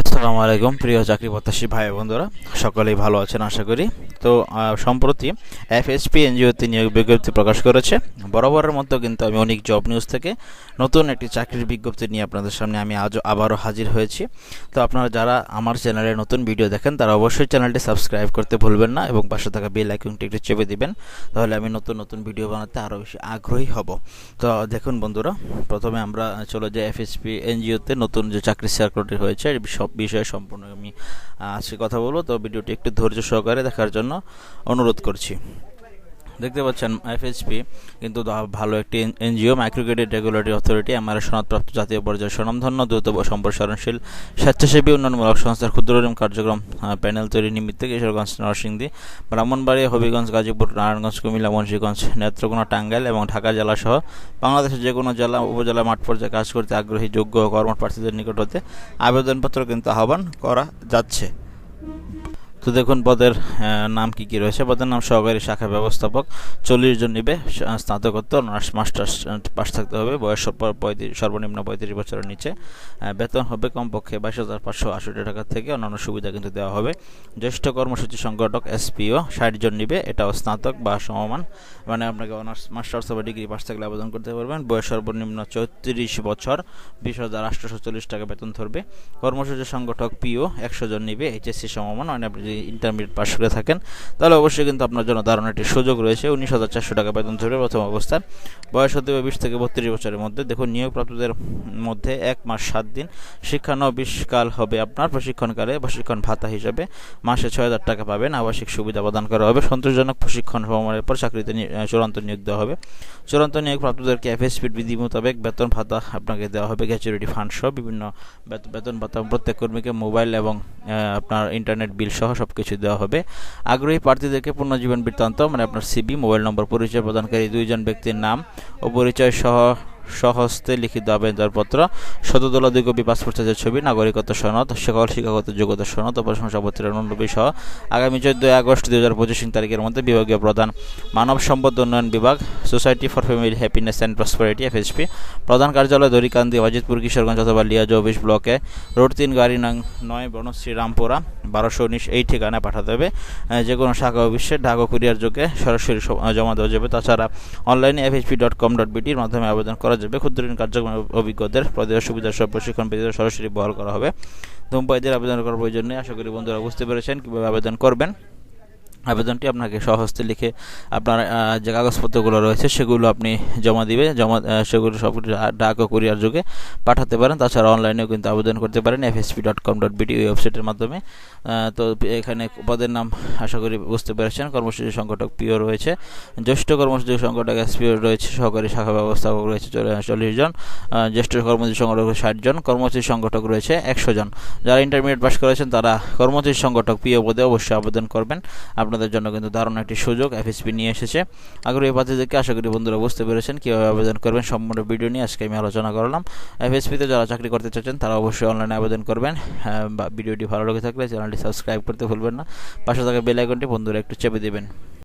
আসসালামু আলাইকুম প্রিয় চাকরি প্রত্যাশী ভাই বন্ধুরা, সকলেই ভালো আছেন আশা করি। তো সম্প্রতি এফএসপি এনজিওতে নিয়োগ বিজ্ঞপ্তি প্রকাশ করেছে। বরাবরের মতো কিন্তু আমি অনেক জব নিউজ থেকে নতুন একটি চাকরির বিজ্ঞপ্তি নিয়ে আপনাদের সামনে আমি আবারও হাজির হয়েছি। তো আপনারা যারা আমার চ্যানেলে নতুন ভিডিও দেখেন তারা অবশ্যই চ্যানেলটি সাবস্ক্রাইব করতে ভুলবেন না এবং পাশে থাকা বেল আইকনটি একটু চেপে দিবেন, তাহলে আমি নতুন ভিডিও বানাতে আরও বেশি আগ্রহী হব। তো দেখুন বন্ধুরা, প্রথমে আমরা চলে যাই এফএসপি এনজিওতে নতুন যে চাকরি সার্কুলারটি হয়েছে সব বিষয়ে সম্পূর্ণ আমি আজকে কথা বলবো। তো ভিডিওটি একটু ধৈর্য সহকারে দেখার জন্য অনুরোধ করছি। দেখতে পাচ্ছেন এফএসপি কিন্তু ভালো একটি NGO, micro credit regulatory authority MRA সনদপ্রাপ্ত জাতীয় পর্যায়ে স্বনামধন্য দ্রুত সম্প্রসারণশীল স্বেচ্ছাসেবী উন্নয়নমূলক সংস্থার ক্ষুদ্রঋণ কার্যক্রম প্যানেল তৈরি নিমিত্তে কিশোরগঞ্জ, নরসিংদী, ব্রাহ্মণবাড়িয়া, হবিগঞ্জ, গাজীপুর, নারায়ণগঞ্জ, কুমিল্লা, মুন্সিগঞ্জ, নেত্রকোনা, টাঙ্গাইল এবং ঢাকা জেলাসহ বাংলাদেশের যে কোনো জেলা উপজেলা মাঠ পর্যায়ে কাজ করতে আগ্রহী যোগ্য কর্মঠ প্রার্থীদের নিকট হতে আবেদনপত্র কিন্তু আহ্বান করা যাচ্ছে। তো দেখুন পদের নাম কি রয়েছে। পদের নাম সহকারী শাখা ব্যবস্থাপক, 40 জন নিবে, স্নাতকোত্তর মাস্টার্স পাস থাকতে হবে, বয়স সর্বনিম্ন 35 বছরের নিচে, বেতন হবে কমপক্ষে 22,568 টাকা থেকে অন্যান্য সুবিধা কিন্তু দেওয়া হবে। জ্যেষ্ঠ কর্মসূচি সংগঠক এসপিও 60 জন নিবে, এটাও স্নাতক বা সমমান, মানে আপনাকে অনার্স মাস্টার্স অথবা ডিগ্রি পাস থাকলে আবেদন করতে পারবেন। বয়স সর্বনিম্ন 34 বছর, 20,840 টাকা বেতন ধরবে। কর্মসূচি সংগঠক পিও 100 জন নিবে, এইচএসসি সমমান, মানে আপনি ইন্টারমিডিয়েট পাস করে থাকেন তাহলে অবশ্যই কিন্তু আপনার জন্য দারুণ একটি সুযোগ রয়েছে। 19,400 টাকা বেতন ধরবে প্রথম অবস্থার। বয়স হতে হবে 20 থেকে 32 বছরের মধ্যে। দেখুন নিয়োগপ্রাপ্তদের মধ্যে 1 মাস 7 দিন শিক্ষানবিশ কাল হবে আপনার। প্রশিক্ষণকালে প্রশিক্ষণ ভাতা হিসাবে মাসে 6,000 টাকা পাবেন। আবাসিক সুবিধা প্রদান করা হবে। সন্তোষজনক প্রশিক্ষণ ভ্রমণের পর চাকরিতে চূড়ান্ত নিয়োগ দেওয়া হবে। চূড়ান্ত নিয়োগপ্রাপ্তদেরকে এফএসপির বিধি মোতাবেক বেতন ভাতা আপনাকে দেওয়া হবে, গ্র্যাচুইটি ফান্ড সহ বিভিন্ন বেতন ভাতা প্রত্যেক কর্মীকে মোবাইল এবং আপনার ইন্টারনেট বিল সহ সবকিছু দেওয়া হবে। আগ্রহী প্রার্থীদেরকে পূর্ণজীবন বৃত্তান্ত, মানে আপনার সিবি, মোবাইল নম্বর, পরিচয় প্রদানকারী 2 জন ব্যক্তির নাম ও পরিচয় সহ সহস্তে লিখিত আবেদনপত্র, শতদলা 2 কপি পাসপোর্ট সাইজের ছবি, নাগরিকত্ব সনদ, সকল শিক্ষাগত যোগ্যতা সনদ ও প্রশংসাপত্রের অনুলিপি সহ আগামী 14 আগস্ট 2025 তারিখের মধ্যে বিভাগীয় প্রধান, মানব সম্পদ উন্নয়ন বিভাগ, society for family happiness and prosperity FSP, প্রধান কার্যালয় দড়িকান্দি, ওয়াজিদপুর, কিশোরগঞ্জ অথবা লিয়াজ অফিস ব্লকে, রোড 3, গাড়ি নং 9, বনশ্রী, রামপুরা 1219 এই ঠিকানায় পাঠাতে হবে। যে কোনো শাখা অফিসে ঢাকা কুরিয়ার যোগে সরাসরি জমা দেওয়া যাবে। তাছাড়া অনলাইনে fhp.com.bt এর মাধ্যমে আবেদন করা যাবে। ক্ষুদ্র ঋণ কার্যক্রম অভিজ্ঞদের পদের সুবিধা সব প্রশিক্ষণ পেতে সরাসরি বহাল করা হবে। ধূমপায়ীদের আবেদন করার প্রয়োজন নেই। আশা করি বন্ধুরা বুঝতে পেরেছেন কীভাবে আবেদন করবেন। আবেদনটি আপনাকে সহস্তে লিখে আপনার যে কাগজপত্রগুলো রয়েছে সেগুলো আপনি জমা দিবে, সেগুলো সব ডাক ও কুরিয়ার যোগে পাঠাতে পারেন। তাছাড়া অনলাইনেও কিন্তু আবেদন করতে পারেন fhp.com.bt এই ওয়েবসাইটের মাধ্যমে। তো এখানে পদের নাম আশা করি বুঝতে পেরেছেন। কর্মসূচি সংগঠক পিও রয়েছে, জ্যেষ্ঠ কর্মসূচি সংগঠক এসপিও রয়েছে, সহকারী শাখা ব্যবস্থাপক রয়েছে 40 জন, জ্যেষ্ঠ কর্মসূচি সংগঠক 60 জন, কর্মসূচি সংগঠক রয়েছে 100 জন। যারা ইন্টারমিডিয়েট পাস করেছেন তারা কর্মসূচি সংগঠক পিও পদে অবশ্যই আবেদন করবেন। আপনাদের জন্য কিন্তু দারুণ একটি সুযোগ এফএসপি নিয়ে এসেছে। আগ্রহী প্রার্থীদেরকে আশা করি বন্ধুরা বুঝতে পেরেছেন কীভাবে আবেদন করবেন। সম্পূর্ণ ভিডিও নিয়ে আজকে আমি আলোচনা করলাম। এফএসপিতে যারা চাকরি করতে চাচ্ছেন তারা অবশ্যই অনলাইনে আবেদন করবেন। ভিডিওটি ভালো লেগে থাকলে চ্যানেলটি সাবস্ক্রাইব করতে ভুলবেন না। পাশে থাকা বেল আইকনটি বন্ধুরা একটু চেপে দেবেন।